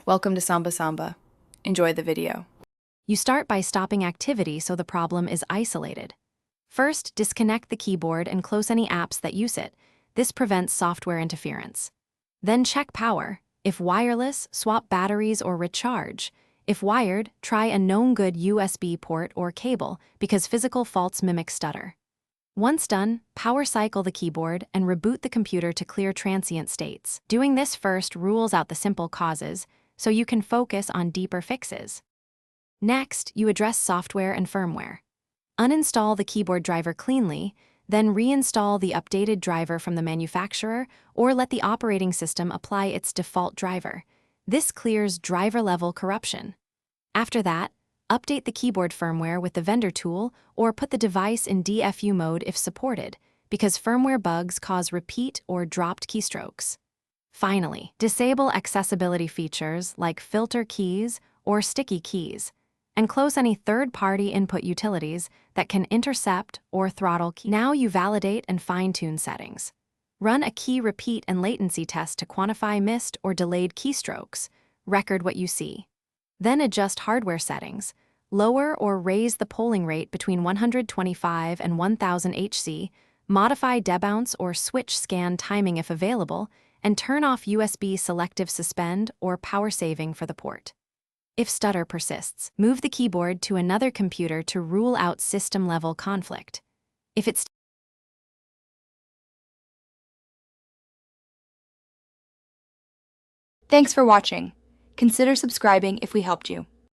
Welcome to Samba Samba. Enjoy the video. You start by stopping activity so the problem is isolated. First, disconnect the keyboard and close any apps that use it. This prevents software interference. Then check power. If wireless, swap batteries or recharge. If wired, try a known good USB port or cable because physical faults mimic stutter. Once done, power cycle the keyboard and reboot the computer to clear transient states. Doing this first rules out the simple causes, so you can focus on deeper fixes. Next, you address software and firmware. Uninstall the keyboard driver cleanly, then reinstall the updated driver from the manufacturer or let the operating system apply its default driver. This clears driver-level corruption. After that, update the keyboard firmware with the vendor tool or put the device in DFU mode if supported, because firmware bugs cause repeat or dropped keystrokes. Finally, disable accessibility features like filter keys or sticky keys, and close any third-party input utilities that can intercept or throttle keys. Now you validate and fine-tune settings. Run a key repeat and latency test to quantify missed or delayed keystrokes. Record what you see. Then adjust hardware settings. Lower or raise the polling rate between 125 and 1000 Hz, modify debounce or switch scan timing if available, and turn off USB selective suspend or power saving for the port. If stutter persists, move the keyboard to another computer to rule out system-level conflict. If it's Thanks for watching. Consider subscribing if we helped you.